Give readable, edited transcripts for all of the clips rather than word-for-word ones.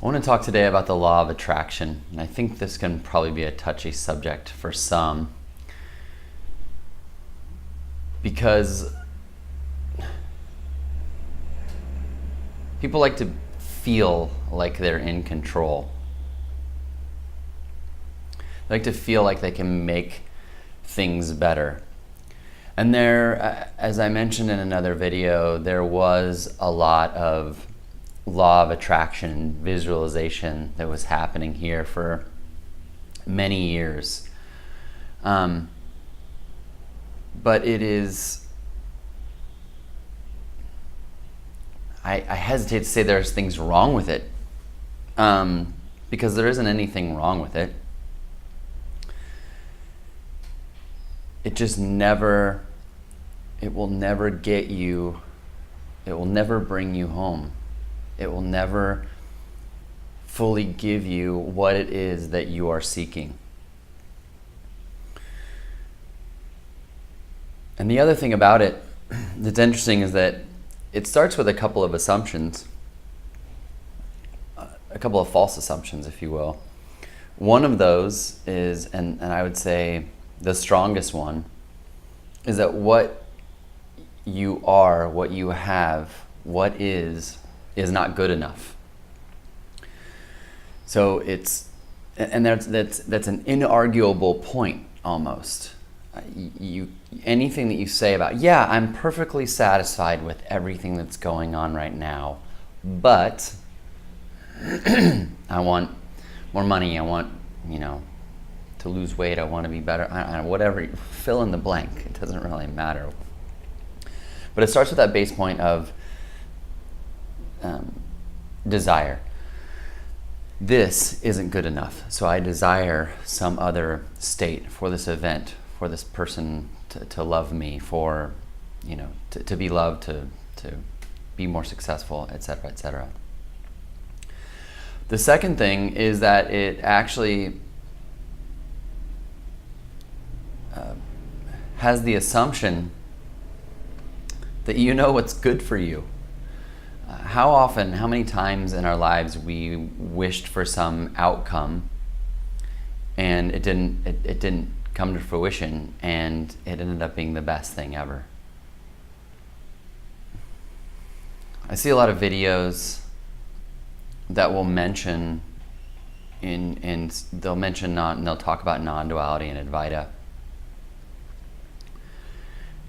I want to talk today about the law of attraction, and I think this can probably be a touchy subject for some because people like to feel like they're in control. They like to feel like they can make things better. And there, as I mentioned in another video, there was a lot of law of attraction visualization that was happening here for many years. But it is, I hesitate to say there's things wrong with it, because there isn't anything wrong with it. It just never, it will never get you, it will never bring you home. It will never fully give you what it is that you are seeking. And the other thing about it that's interesting is that it starts with a couple of assumptions, a couple of false assumptions, if you will. One of those is, and I would say the strongest one, is that what you are, what you have, what is not good enough. So it's, and that's an inarguable point almost. Anything that you say about, yeah, I'm perfectly satisfied with everything that's going on right now, but I want more money, I want, to lose weight, I want to be better, whatever, fill in the blank, it doesn't really matter. But it starts with that base point of desire. This isn't good enough, so I desire some other state for this event, for this person to love me, for, to be loved, to be more successful, etc., etc. The second thing is that it actually has the assumption that you know what's good for you. How often, how many times in our lives we wished for some outcome and it didn't come to fruition, and it ended up being the best thing ever. I see a lot of videos that will mention they'll talk about non-duality and Advaita.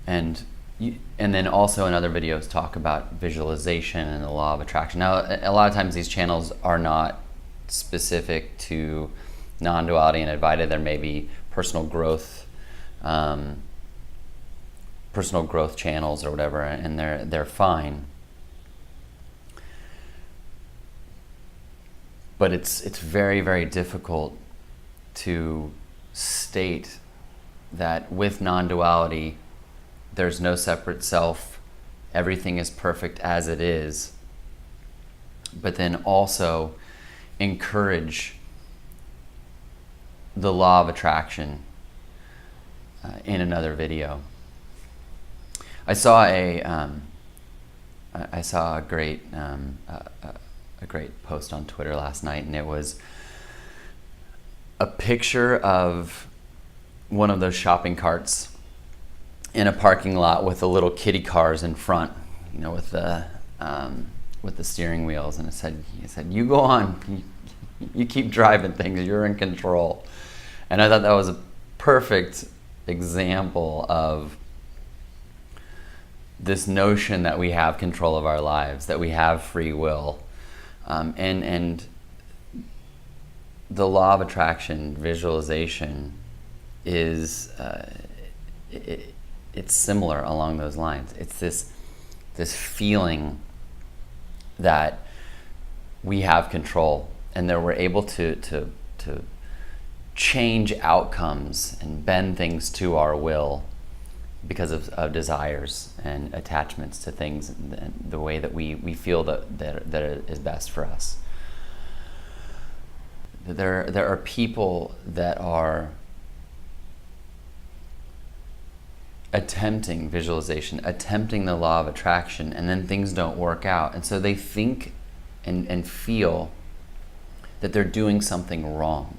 And then also in other videos talk about visualization and the law of attraction. Now, a lot of times these channels are not specific to non-duality and Advaita. There may be personal growth channels or whatever, and they're fine. But it's very, very difficult to state that with non-duality there's no separate self, everything is perfect as it is, but then also encourage the law of attraction in another video. I saw a great post on Twitter last night, and it was a picture of one of those shopping carts in a parking lot with the little kiddie cars in front, with the steering wheels, and it said, "You go on, you keep driving things, you're in control." And I thought that was a perfect example of this notion that we have control of our lives, that we have free will, and the law of attraction visualization is it's similar along those lines. It's this feeling that we have control and that we're able to change outcomes and bend things to our will because of desires and attachments to things, and the way that we feel that it is best for us. There are people that are attempting visualization, attempting the law of attraction, and then things don't work out. And so they think and feel that they're doing something wrong.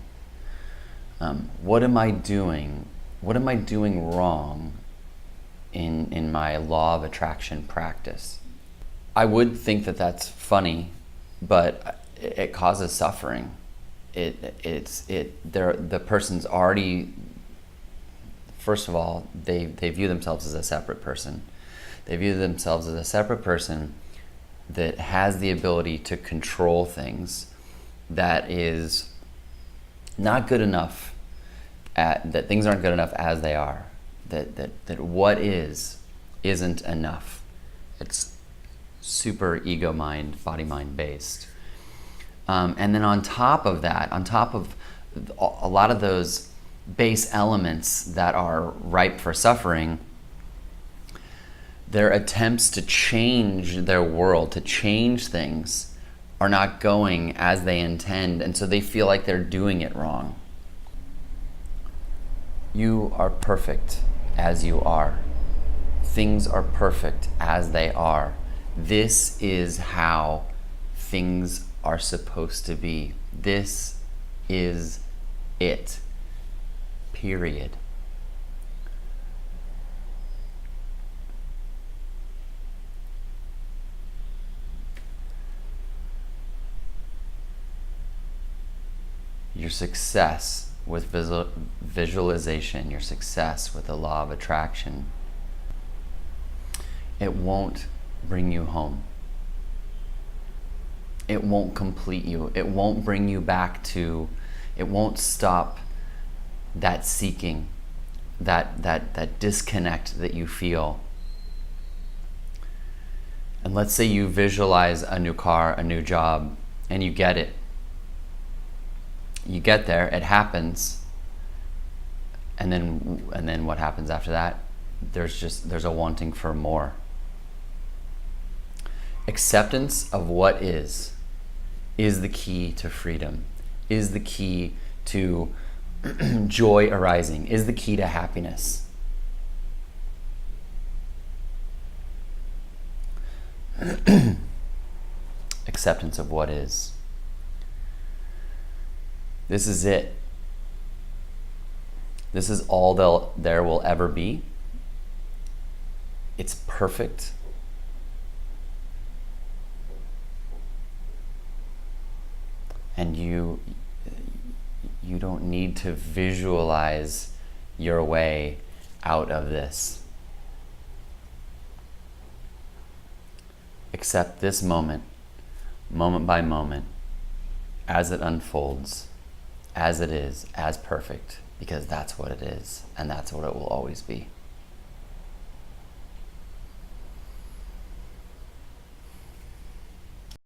What am I doing? What am I doing wrong in my law of attraction practice? I would think that that's funny, but it causes suffering. The person's already, first of all, they view themselves as a separate person. They view themselves as a separate person that has the ability to control things, that is not good enough, that things aren't good enough as they are, that what isn't enough. It's super ego mind, body mind based. And then on top of that, on top of a lot of those base elements that are ripe for suffering, their attempts to change their world, to change things, are not going as they intend, and so they feel like they're doing it wrong. You are perfect as you are. Things are perfect as they are. This is how things are supposed to be. This is it. Period. Your success with visualization, your success with the law of attraction, it won't bring you home. It won't complete you. It won't bring you back to, it won't stop that seeking, that disconnect that you feel. And let's say you visualize a new car, a new job, and you get it. You get there, it happens, and then what happens after that? There's a wanting for more. Acceptance of what is the key to freedom, is the key to joy arising, is the key to happiness. Acceptance of what is. This is it. This is all there will ever be. It's perfect. And you don't need to visualize your way out of this. Accept this moment, moment by moment, as it unfolds, as it is, as perfect, because that's what it is, and that's what it will always be.